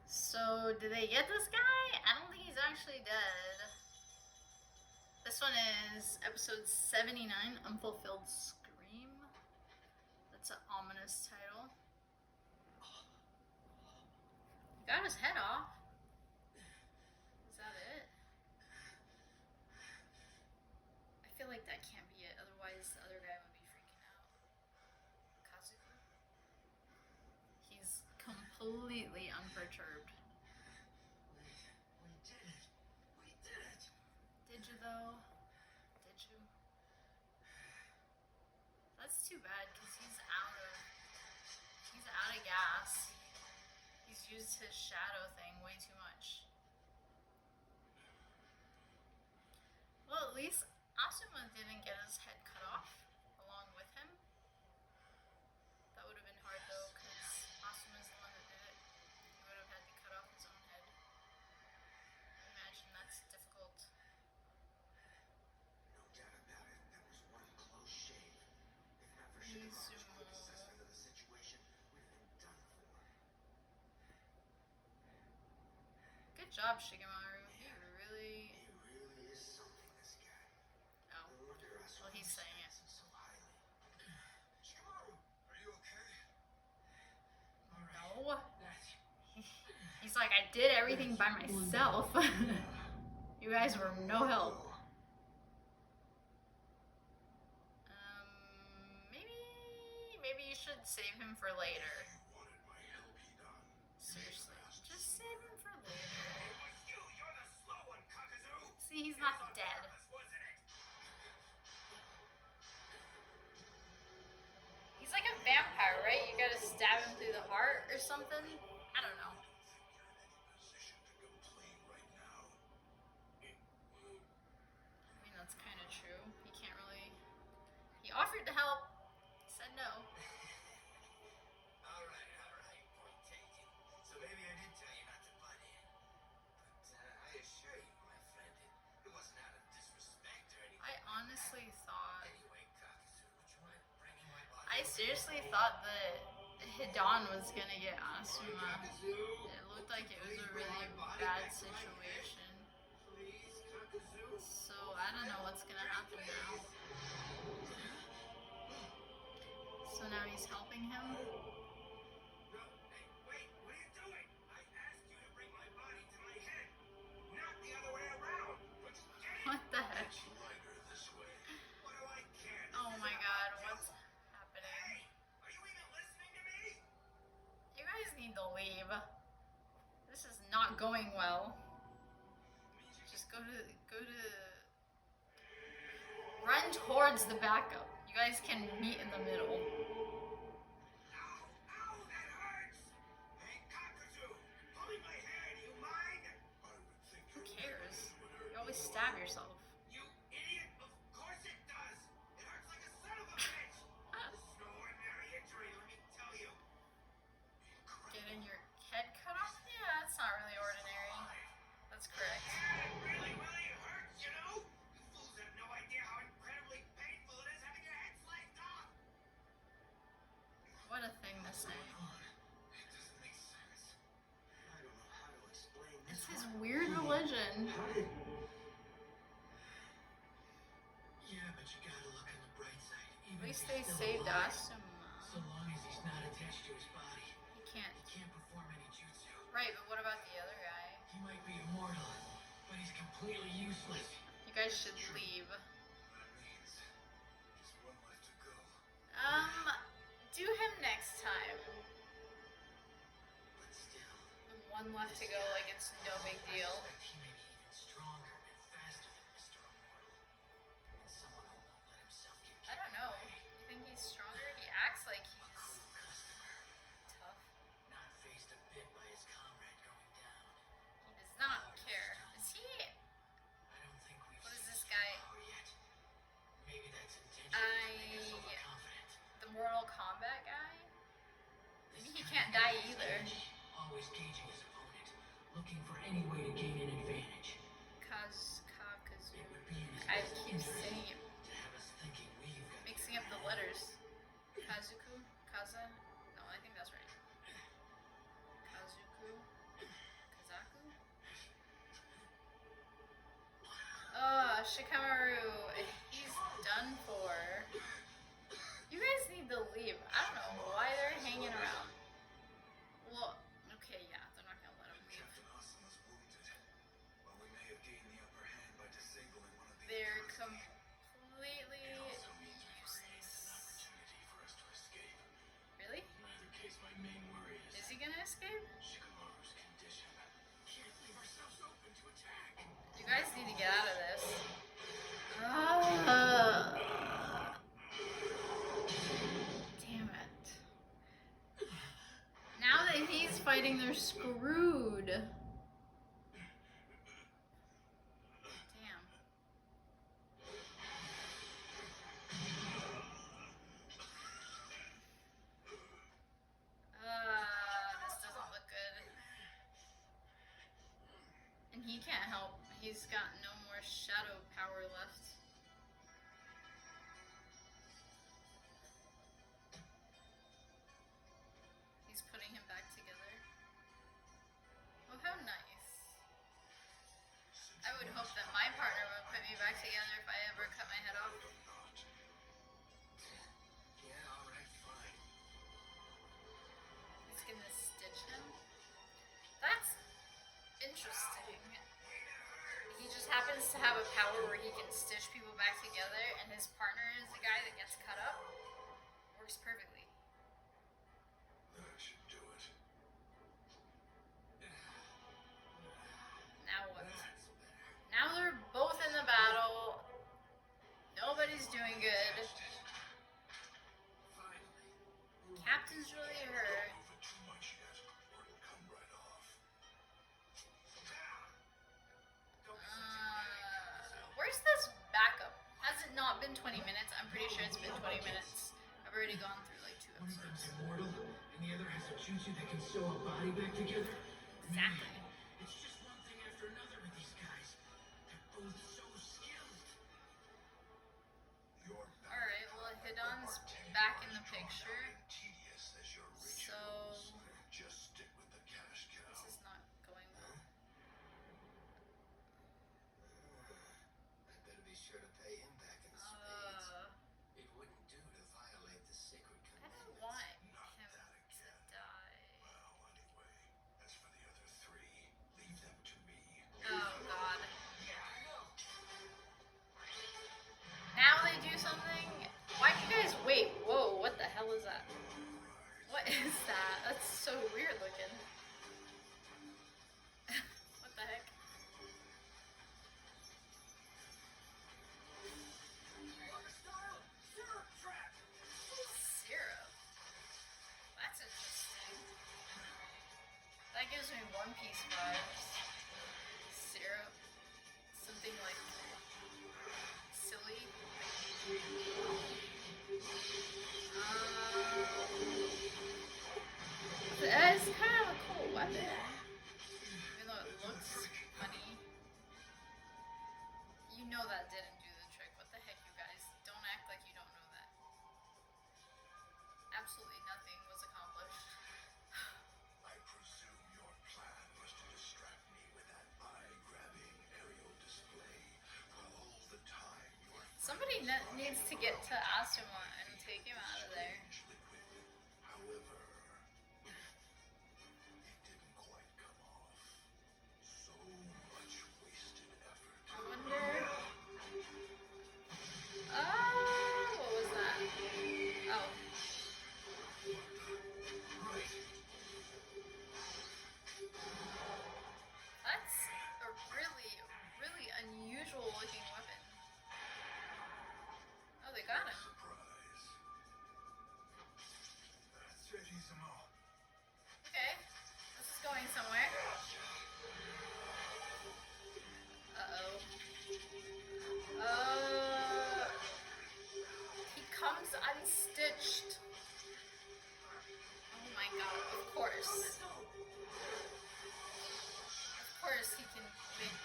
So, did they get this guy? I don't think he's actually dead. This one is episode 79, Unfulfilled Scream. That's an ominous title. He got his head off. Is that it? I feel like that can't be it, otherwise the other guy would be freaking out. Akatsuki. He's completely unperturbed. We did it. We did it. Did you though? Did you? That's too bad because he's out of gas. He's used his shadow thing way too much. Well, at least ASUMA didn't get his head cut off along with him. That would have been hard though, because ASUMA's the one that did it. He would have had to cut off his own head. Imagine that's difficult. No doubt about it. That was one close shave. If not for Shikamaru's quick assessment of the situation, we'd have been done for. Good job, Shikamaru. He really... He really is something, this guy. Oh. No wonder Well, he's saying it. so highly. Shikamaru, are you okay? No. He's like, I did everything by myself. You guys were no help. Maybe you should save him for later. You wanted my help, Hidan. Seriously, just save him for later. You're the slow one, Kakazu. See, he's not dead. Wasn't it? He's like a vampire, right? You gotta stab him through the heart or something? I don't know. I mean, that's kind of true. He can't really... He offered to help. He said no. All right, point taken. So maybe I did tell you not to butt in. But I assure you, my friend, it wasn't out of disrespect or anything. I honestly thought... Anyway, Kakazu, would you mind bringing my body? I seriously thought that Hidan was gonna get Asuma. It looked like it was a really bad situation. Please, Kakazu. So I don't know what's gonna happen now. So now he's helping him. No, hey, wait, what are you doing? I asked you to bring my body to my head, not the other way around. But you can't. What the heck? It's lighter this way. What do I care? Oh my god, what's happening? Hey, are you even listening to me? You guys need to leave. This is not going well. Just go to run towards the backup. You guys can meet in the middle. Ow, that hurts. Hey, Kakazu, pulling my hair, do you mind? I would think Who cares? You always stab yourself. You idiot! Of course it does! It hurts like a son of a bitch! This is no ordinary injury, let me tell you. Getting your head cut off? Yeah, that's not really ordinary. That's correct. Yeah, it really, really hurts, you know? You fools have no idea how incredibly painful it is having your head sliced off! What a thing to say. It doesn't make sense. I don't know how to explain this. It's his weird religion. Yeah, but you gotta look on the bright side. At least they saved Asuma. So long as he's not attached to his body, He can't. he can't perform any jutsu. Right, but what about the other guy? He might be immortal, but he's completely useless. You guys should leave. That means just one left to go. Do him next time. But still, And one left to go, like it's no big deal. I suspect he may be even stronger and faster than Mr. Immortal. And someone who won't let himself get I don't know. You think he's stronger? He acts like he's cool customer, tough. not phased a bit by his comrade going down. He does not care. Is he? I don't think we've What is seen this his guy? power yet. Maybe that's intentional to make us overconfident. The Mortal Kombat guy? Maybe he can't die either. Always gauging his opponent, looking for any way to gain an advantage. Kakazu. It would be in his I best keep interest saying it, to have us thinking we've got mixing up the letters. Kazuku? Kaza? No, I think that's right. Kazuku? Shikamaru, he's done for. You guys need to leave. I don't know why they're hanging around. Well, okay, yeah, they're not gonna let him leave. Captain Asuma's wounded. While we may have gained the upper hand by disabling one of the They're authorities, completely it also means we created useless. an opportunity for us to escape. Really? In either case, my main worry is Is he gonna escape? Shikamaru's condition. Can't leave ourselves open to attack. You guys need to get out of this. Damn it. Now that he's fighting, they're screwed. Damn. This doesn't look good. And he can't help. He's got no more shadow power left. He's putting him back together. Oh, how nice. I would hope that my partner would put me back together if I ever cut my head off. Yeah, alright, fine. He's gonna stitch him. That's interesting. He just happens to have a power where he can stitch people back together, and his partner is the guy that gets cut up. Works perfectly. That should do it. Now what? That's better. Now they're both in the battle. Nobody's doing good. Finally. Captain's really hurt. Don't move it too much yet, or it'll come right off. Don't be such a nag. Where's this backup? Has it not been 20 minutes? I'm pretty sure it's been 20 minutes. I've already gone through like 2 One of them's episodes. immortal, and the other has a jutsu that can sew a body back together. Exactly. Man, it's just one thing after another with these guys. They're both so skilled. Your Alright, well, Hidon's back in the picture. tedious as your So, rituals. Just stick with the cash cow. this is not going well. I'd better be sure to pay him back in spades. It wouldn't do to violate the sacred I commandments. don't want Not him that to again. die. Well, anyway, as for the other three, leave them to me. Oh, God. Yeah, I know. Now they do something? Why'd you guys wait? Whoa, what the hell is that? What is that? That's so weird looking. What the heck? Syrup trap. Syrup. That's interesting. That gives me One Piece vibes. Syrup. Something like silly. It's kind of a cool weapon. Even though it looks funny. You know that didn't do the trick. What the heck, you guys? Don't act like you don't know that. Absolutely nothing was accomplished. I presume your plan was to distract me with that eye-grabbing aerial display, while all the time your Somebody needs to get to Asuma and take him out of there. strange liquid. However, it didn't quite come off. So much wasted effort. I wonder. What was that? Oh. Right. That's a really, really unusual looking weapon. Oh, they got him. Surprise. That's ready, Samo. Okay. This is going somewhere. Uh-oh. He comes unstitched. Oh my god, of course. Of course he can make,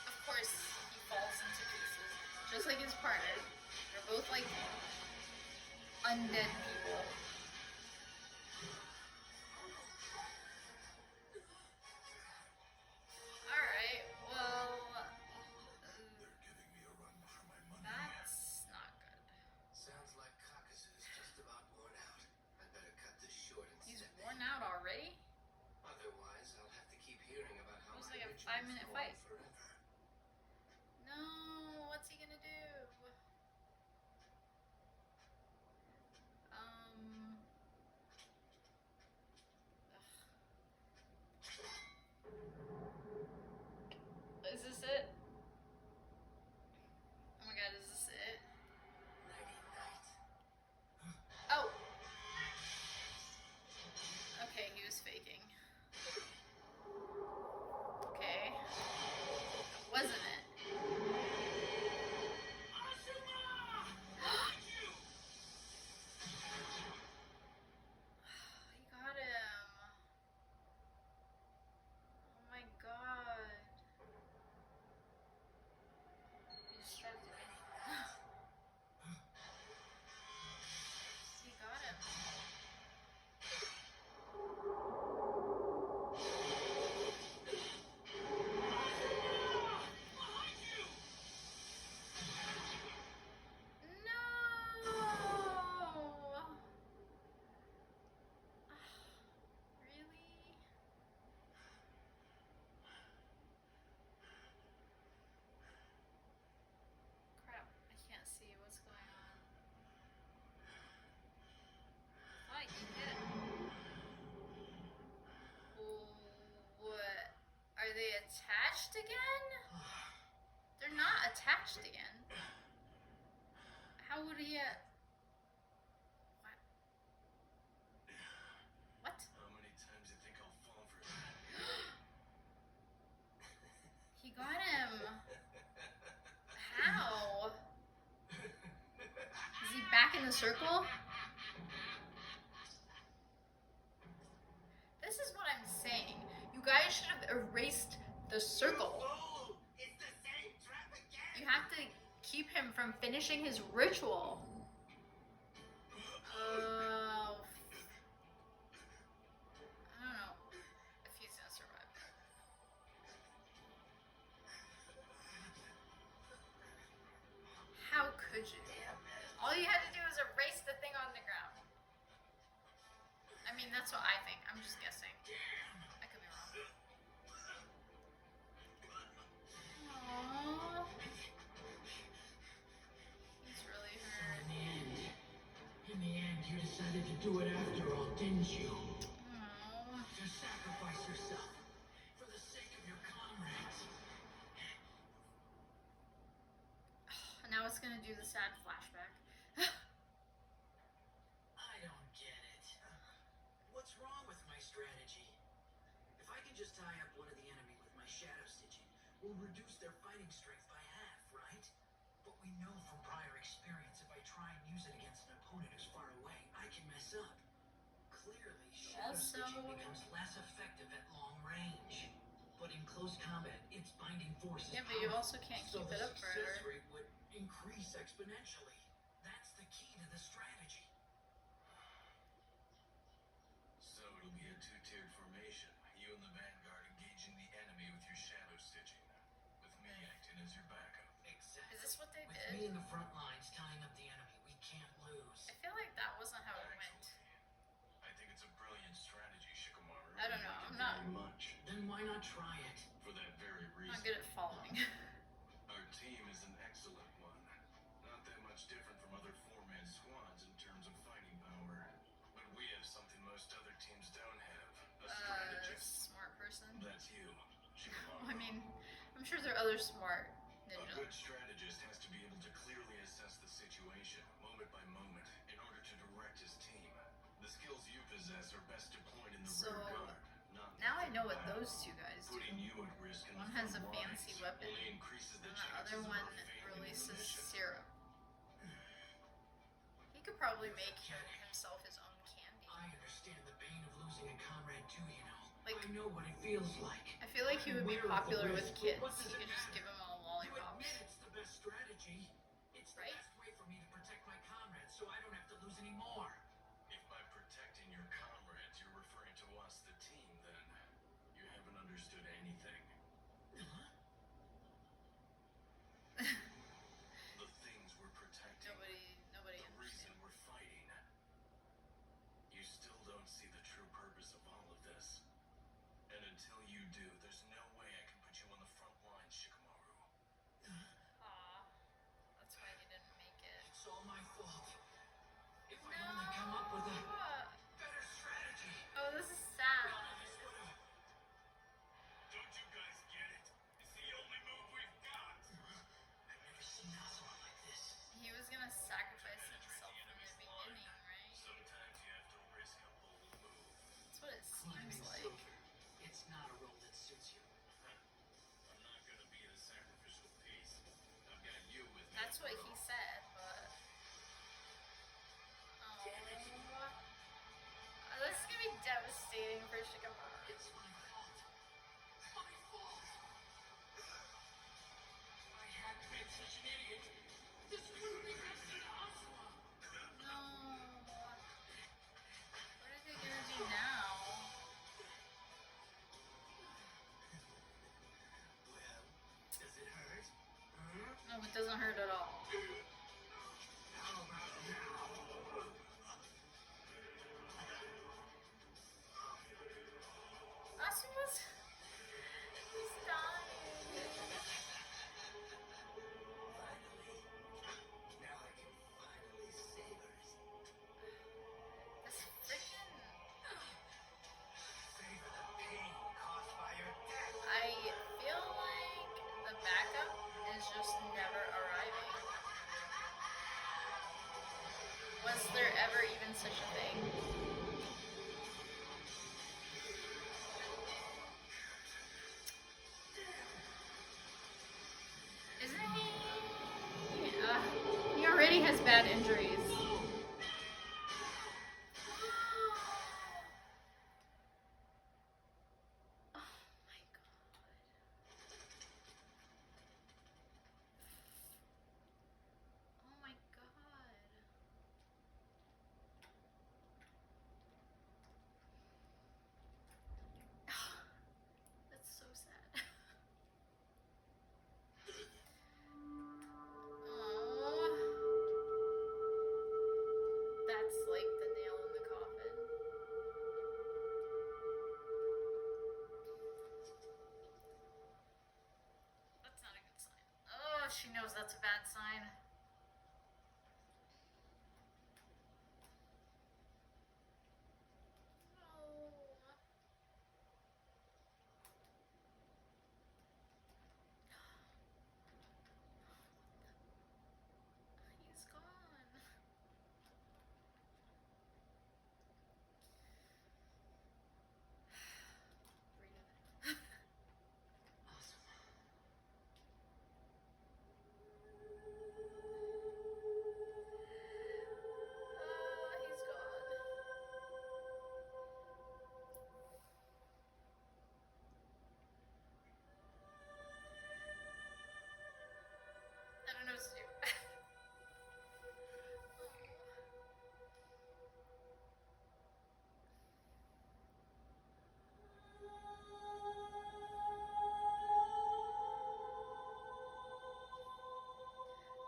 of course he falls into pieces. Just like his partner. They're both like undead people. Alright, well, They're giving me a run for 5-minute go on fight. forever. No, what's he gonna do? Is this it? Oh my god, is this it? Nighty night. Oh! Okay, he was faking. Okay. Wasn't it? ASUMA! Behind you! He got him. Oh my god. He distracted me. He got him. Behind you! No! Really? Crap, I can't see what's going on. What? You hit it. What? Are they attached again? They're not attached again. How would he What? What? How many times do you think I'll fall for that? He got him. How? Is he back in the circle? This is what I'm saying. You guys should have erased the circle. Oh, it's the same trap again. You have to keep him from finishing his ritual. Oh. I don't know if he's gonna survive. How could you? All you had to do was erase the thing on the ground. I mean, that's what I think. I'm just guessing. I could be wrong. Aww. He's really hurt. In the end, you decided to do it after all, didn't you? Aww. To sacrifice yourself for the sake of your comrades. Now it's gonna do the sad flashback. I don't get it. What's wrong with my strategy? If I can just tie up one of the enemy with my shadow stitching, we'll reduce their fighting strength by half, right? But we know from prior experience if I try and use it against an opponent who's far away, I can mess up. Clearly, shadow stitching becomes less effective at long range. But in close combat, its binding force is Yeah, but you powerful, also can't so keep the it up success forever. rate would increase exponentially. That's the key to the strategy. So it'll be a two-tiered formation. You and the Vanguard engaging the enemy with your shadow stitching, with me acting as your backup. Exactly. Is this what they With did? me in the front lines tying up the enemy, we can't lose. I feel like that wasn't how it went. Actually, I think it's a brilliant strategy, Shikamaru. I don't know. I'm not. Very much. Then why not try it? For that very I'm reason. not good at following. Our team is an excellent one. Not that much different from other four-man squads in terms of fighting power. But we have something most other teams don't have. A strategist. Smart person. That's you, Shikamaru. I mean, I'm sure there are other smart A ninjas. good strategist has to be able to clearly assess the situation, moment by moment, in order to direct his team. The skills you possess are best deployed in the So, rear guard, not Now I know what battle. those two guys do. Putting you at risk in One the has a front fancy lines weapon, only increases the and the chances other of one our failing in the releases mission. syrup. He could probably make himself his own candy. I understand the pain of losing a comrade too, you know. Like- I know what it feels like. I feel like he would be I'm aware of the popular with risk, but kids. what does You it could just matter? give him all You lollipops. admit it's the best strategy. It's the Right? best way for me to protect my comrades so I don't have to lose any more. If by protecting your comrades you're referring to us, the team, then you haven't understood anything. Huh? The things we're protecting, Nobody the reason understands. we're fighting. You still don't see the true purpose of all of this. And until you do, there's no way I can put you Was there ever even such a thing? Isn't he? He already has bad injuries. She knows that's a bad sign. Oh. He's gone. Breathe. Awesome. He's gone. I don't know what to do.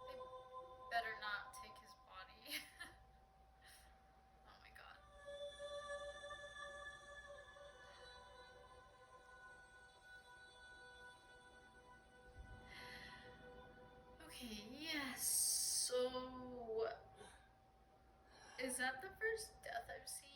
They better not take his body. Oh my god. Okay, yes. So is that the first death I've seen?